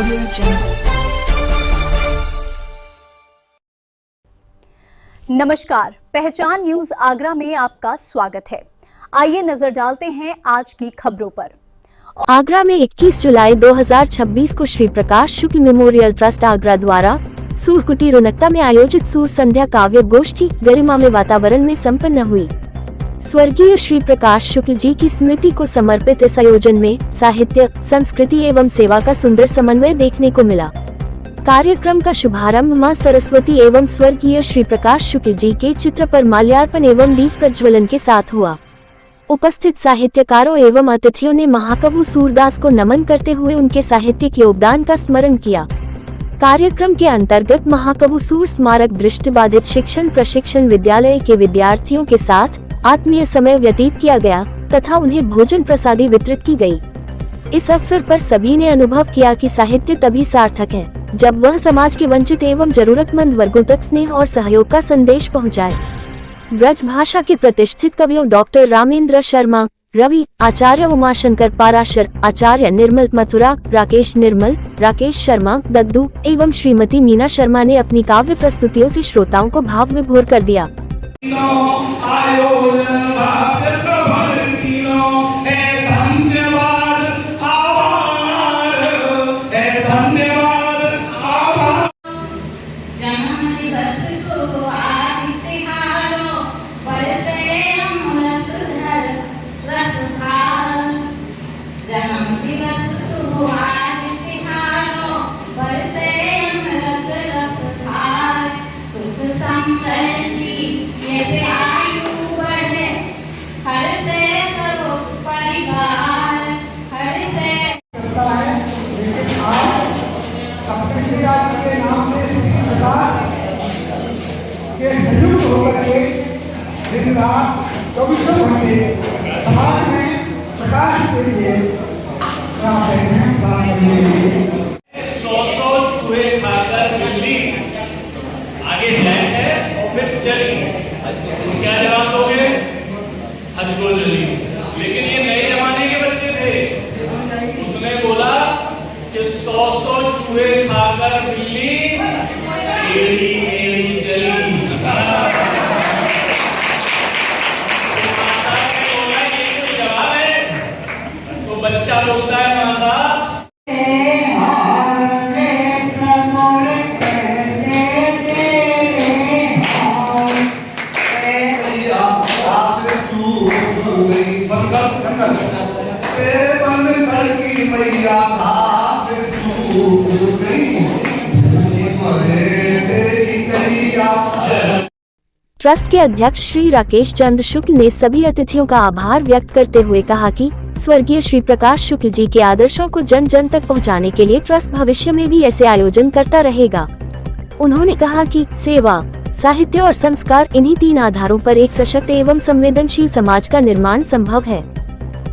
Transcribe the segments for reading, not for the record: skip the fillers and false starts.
Audio Jungle। नमस्कार, पहचान news Agra में आपका स्वागत है। आइए नजर डालते हैं आज की खबरों पर। आगरा में 21 जुलाई 2026 को श्री प्रकाश शुक्ल मेमोरियल ट्रस्ट आगरा द्वारा सूरकुटी रोनकता में आयोजित सूर संध्या काव्य गोष्ठी गरिमामय वातावरण में संपन्न हुई। स्वर्गीय श्री प्रकाश शुक्ल जी की स्मृति को समर्पित इस आयोजन में साहित्य, संस्कृति एवं सेवा का सुंदर समन्वय देखने को मिला। कार्यक्रम का शुभारंभ मां सरस्वती एवं स्वर्गीय श्री प्रकाश शुक्ल जी के चित्र पर माल्यार्पण एवं दीप प्रज्वलन के साथ हुआ। उपस्थित साहित्यकारों एवं अतिथियों ने महाकवि सूरदास को नमन करते हुए उनके साहित्यिक योगदान का स्मरण किया। कार्यक्रम के अंतर्गत महाकवि सूर स्मारक दृष्टिबाधित शिक्षण प्रशिक्षण विद्यालय के विद्यार्थियों के साथ आत्मीय समय व्यतीत किया गया तथा उन्हें भोजन प्रसादी वितरित की गई। इस अवसर पर सभी ने अनुभव किया कि साहित्य तभी सार्थक है जब वह समाज के वंचित एवं जरूरतमंद वर्गों तक स्नेह और सहयोग का संदेश पहुंचाए। ब्रज भाषा के प्रतिष्ठित कवियों डॉक्टर रामेंद्र शर्मा, रवि, आचार्य उमाशंकर पाराशर, आचार्य निर्मल मथुरा, राकेश निर्मल, राकेश शर्मा, दद्दू एवं श्रीमती मीना शर्मा ने अपनी काव्य प्रस्तुतियों से श्रोताओं को भाव विभोर कर दिया। के संयुक्त होकर के दिन रात 24 घंटे समाज में प्रकाश के लिए काम करते हैं। 100 चूहे खाकर बिल्ली आगे भैंस है और फिर चली, क्या जवाब दोगे? हजगो जली। लेकिन ये नए जमाने के बच्चे थे, उसने बोला कि 100 चूहे खाकर बिल्ली एड़ी एड़ी जली। तो बच्चा बोलता है मां साहब ट्रस्ट के अध्यक्ष श्री राकेश चंद्र शुक्ल ने सभी अतिथियों का आभार व्यक्त करते हुए कहा कि स्वर्गीय श्री प्रकाश शुक्ल जी के आदर्शों को जन जन तक पहुंचाने के लिए ट्रस्ट भविष्य में भी ऐसे आयोजन करता रहेगा। उन्होंने कहा कि सेवा, साहित्य और संस्कार, इन्हीं 3 आधारों पर एक सशक्त एवं संवेदनशील समाज का निर्माण संभव है।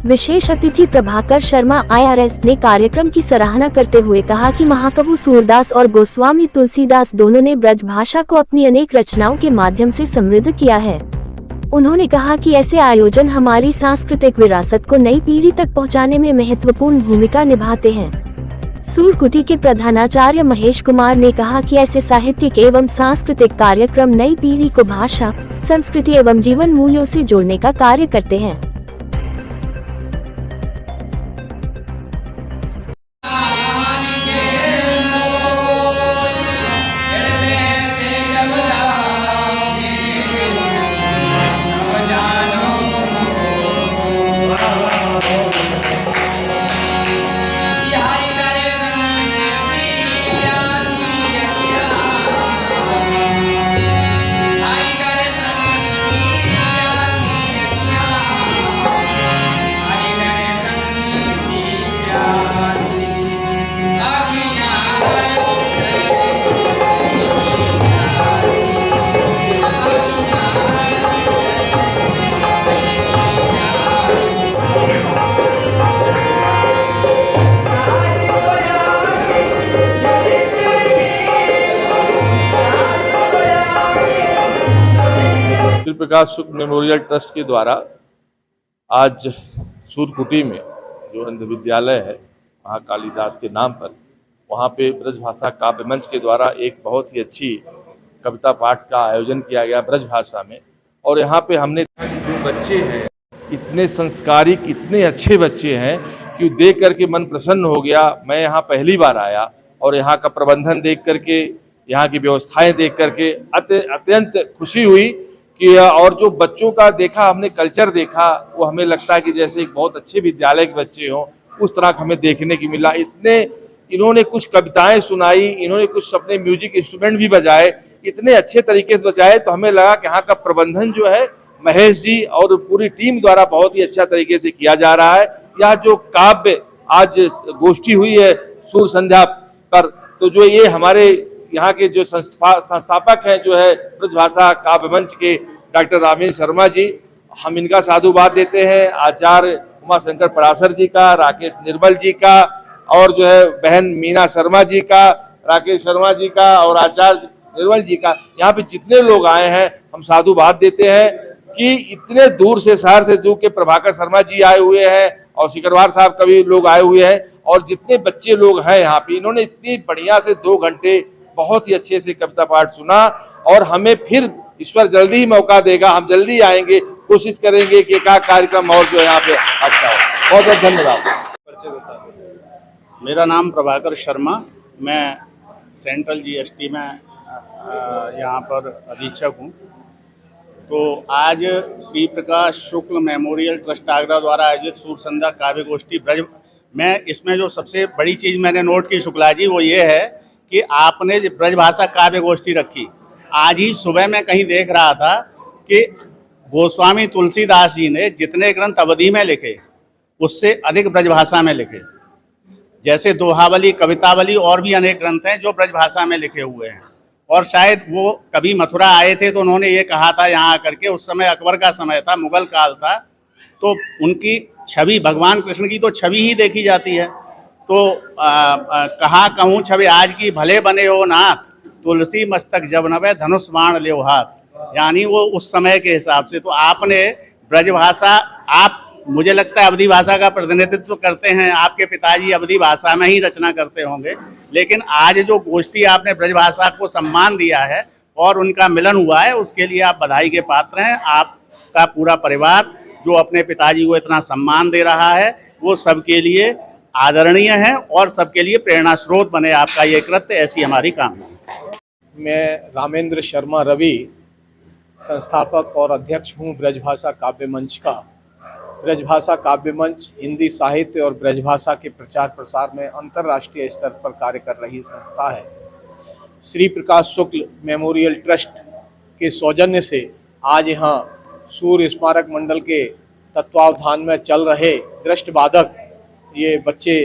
विशेष अतिथि प्रभाकर शर्मा IRS ने कार्यक्रम की सराहना करते हुए कहा कि महाकवि सूरदास और गोस्वामी तुलसीदास दोनों ने ब्रज भाषा को अपनी अनेक रचनाओं के माध्यम से समृद्ध किया है। उन्होंने कहा कि ऐसे आयोजन हमारी सांस्कृतिक विरासत को नई पीढ़ी तक पहुंचाने में महत्वपूर्ण भूमिका निभाते हैं। सूरकुटी के प्रधानाचार्य महेश कुमार ने कहा कि ऐसे साहित्यिक एवं सांस्कृतिक कार्यक्रम नई पीढ़ी को भाषा, संस्कृति एवं जीवन मूल्यों से जोड़ने का कार्य करते हैं। श्री प्रकाश शुक्ल मेमोरियल ट्रस्ट के द्वारा आज सूरकुटी में जो अंध विद्यालय है महाकालीदास के नाम पर वहाँ पे ब्रजभाषा काव्य मंच के द्वारा एक बहुत ही अच्छी कविता पाठ का आयोजन किया गया ब्रजभाषा में। और यहाँ पे हमने जो बच्चे हैं इतने संस्कारिक, इतने अच्छे बच्चे हैं कि देख करके मन प्रसन्न हो गया। मैं यहाँ पहली बार आया और यहाँ का प्रबंधन देख करके, यहाँ की व्यवस्थाएं देख करके अत्यंत खुशी हुई कि और जो बच्चों का देखा हमने, कल्चर देखा, वो हमें लगता है कि जैसे एक बहुत अच्छे विद्यालय के बच्चे हों, उस तरह का हमें देखने की मिला। इन्होंने कुछ कविताएं सुनाई, इन्होंने कुछ अपने म्यूजिक इंस्ट्रूमेंट भी बजाए, इतने अच्छे तरीके से बजाए, तो हमें लगा कि यहाँ का प्रबंधन जो है महेश जी और पूरी टीम द्वारा बहुत ही अच्छा तरीके से किया जा रहा है। यह जो काव्य आज गोष्ठी हुई है सूर्य संध्या पर, तो जो ये हमारे यहाँ के जो संस्थापक हैं जो है ब्रजभाषा काव्य मंच के डॉक्टर रामेश शर्मा जी, हम इनका साधुवाद देते हैं। आचार्य उमाशंकर पराशर जी का, राकेश निर्मल जी का, और जो है बहन मीना शर्मा जी का, राकेश शर्मा जी का और आचार्य निर्मल जी का, यहाँ पे जितने लोग आए हैं हम साधुवाद देते हैं कि इतने दूर से, शहर से दूर के प्रभाकर शर्मा जी आए हुए हैं और सिकरवार साहब का भी लोग आए हुए हैं, और जितने बच्चे लोग हैं यहाँ पे, इन्होंने इतनी बढ़िया से 2 घंटे बहुत ही अच्छे से कविता पाठ सुना। और हमें फिर ईश्वर जल्दी ही मौका देगा, हम जल्दी आएंगे, कोशिश करेंगे कि एक कार्यक्रम और जो है यहाँ पे अच्छा हो। बहुत बहुत धन्यवाद। मेरा नाम प्रभाकर शर्मा, मैं सेंट्रल जीएसटी में यहाँ पर अधीक्षक हूँ। तो आज श्री प्रकाश शुक्ल मेमोरियल ट्रस्ट आगरा द्वारा आयोजित सूर्य संध्या काव्य गोष्ठी ब्रज में, इसमें जो सबसे बड़ी चीज़ मैंने नोट की शुक्ला जी, वो ये है कि आपने ब्रजभाषा काव्य गोष्ठी रखी। आज ही सुबह मैं कहीं देख रहा था कि गोस्वामी तुलसीदास जी ने जितने ग्रंथ अवधि में लिखे उससे अधिक ब्रजभाषा में लिखे। जैसे दोहावली, कवितावली और भी अनेक ग्रंथ हैं जो ब्रजभाषा में लिखे हुए हैं। और शायद वो कभी मथुरा आए थे तो उन्होंने ये कहा था यहाँ आकर के, उस समय अकबर का समय था, मुगल काल था, तो उनकी छवि, भगवान कृष्ण की तो छवि ही देखी जाती है। तो कहाँ कहूँ छवि आज की भले बने हो नाथ, तुलसी मस्तक जब नवे धनुष बाण ले हाथ, यानी वो उस समय के हिसाब से। तो आपने ब्रजभाषा, आप मुझे लगता है अवधी भाषा का प्रतिनिधित्व करते हैं, आपके पिताजी अवधी भाषा में ही रचना करते होंगे, लेकिन आज जो गोष्ठी आपने ब्रजभाषा को सम्मान दिया है और उनका मिलन हुआ है, उसके लिए आप बधाई के पात्र हैं। आपका पूरा परिवार जो अपने पिताजी को इतना सम्मान दे रहा है, वो सबके लिए आदरणीय है और सबके लिए प्रेरणा स्रोत बने आपका ये कृत्य, ऐसी हमारी कामना है। मैं रामेंद्र शर्मा रवि, संस्थापक और अध्यक्ष हूँ ब्रजभाषा काव्य मंच का। ब्रजभाषा काव्य मंच हिंदी साहित्य और ब्रजभाषा के प्रचार प्रसार में अंतर्राष्ट्रीय स्तर पर कार्य कर रही संस्था है। श्री प्रकाश शुक्ल मेमोरियल ट्रस्ट के सौजन्य से आज यहाँ सूर्य स्मारक मंडल के तत्वावधान में चल रहे दृष्टवादक ये बच्चे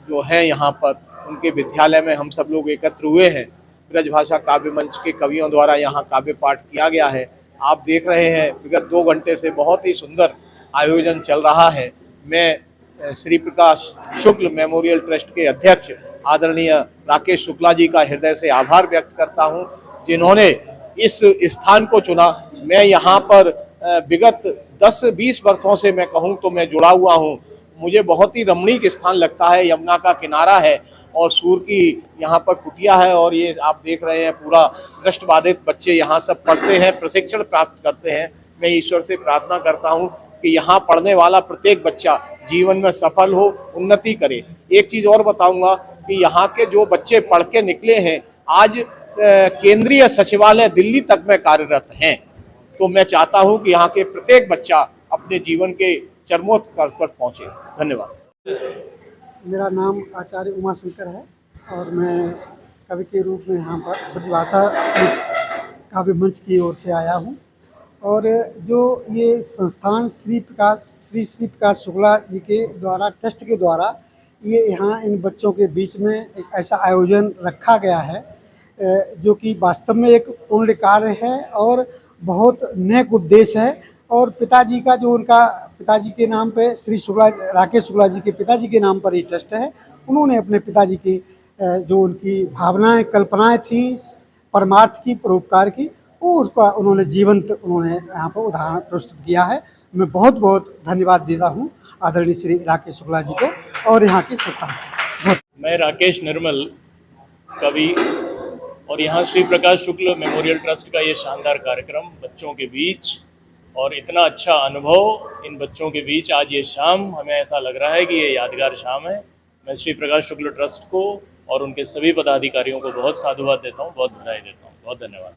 जो हैं यहाँ पर, उनके विद्यालय में हम सब लोग एकत्र हुए हैं। ब्रजभाषा काव्य मंच के कवियों द्वारा यहाँ काव्य पाठ किया गया है। आप देख रहे हैं विगत 2 घंटे से बहुत ही सुंदर आयोजन चल रहा है। मैं श्री प्रकाश शुक्ल मेमोरियल ट्रस्ट के अध्यक्ष आदरणीय राकेश शुक्ला जी का हृदय से आभार व्यक्त करता हूं, जिन्होंने इस स्थान को चुना। मैं यहाँ पर विगत 10-20 वर्षों से मैं कहूँ तो मैं जुड़ा हुआ हूँ। मुझे बहुत ही रमणीक स्थान लगता है, यमुना का किनारा है और सूर्य की यहाँ पर कुटिया है, और ये आप देख रहे हैं पूरा दृष्टबाधित बच्चे यहाँ सब पढ़ते हैं, प्रशिक्षण प्राप्त करते हैं। मैं ईश्वर से प्रार्थना करता हूँ कि यहाँ पढ़ने वाला प्रत्येक बच्चा जीवन में सफल हो, उन्नति करे। एक चीज़ और बताऊंगा कि यहाँ के जो बच्चे पढ़ के निकले हैं, आज केंद्रीय सचिवालय दिल्ली तक में कार्यरत हैं। तो मैं चाहता हूँ कि यहाँ के प्रत्येक बच्चा अपने जीवन के चरमोत्कर्ष पर पहुँचे। धन्यवाद। मेरा नाम आचार्य उमाशंकर है और मैं कवि के रूप में यहाँ पर ब्रजभाषा काव्य मंच की ओर से आया हूँ। और जो ये संस्थान श्री प्रकाश शुक्ला जी के द्वारा, ट्रस्ट के द्वारा ये यहाँ इन बच्चों के बीच में एक ऐसा आयोजन रखा गया है जो कि वास्तव में एक पुण्य कार्य है और बहुत नेक उद्देश्य है। और पिताजी का जो उनका पिताजी के नाम पे श्री शुक्ला, राकेश शुक्ला जी के पिताजी के नाम पर ये ट्रस्ट है। उन्होंने अपने पिताजी की जो उनकी भावनाएं, कल्पनाएं थी परमार्थ की, परोपकार की, वो उसका उन्होंने जीवंत उन्होंने यहाँ पर उदाहरण प्रस्तुत किया है। मैं बहुत बहुत धन्यवाद देता हूँ आदरणीय श्री राकेश शुक्ला जी को और यहाँ की संस्था को। मैं राकेश निर्मल, कवि और यहाँ श्री प्रकाश शुक्ल मेमोरियल ट्रस्ट का ये शानदार कार्यक्रम बच्चों के बीच और इतना अच्छा अनुभव इन बच्चों के बीच आज ये शाम, हमें ऐसा लग रहा है कि ये यादगार शाम है। मैं श्री प्रकाश शुक्ल ट्रस्ट को और उनके सभी पदाधिकारियों को बहुत साधुवाद देता हूँ, बहुत बधाई देता हूँ। बहुत धन्यवाद।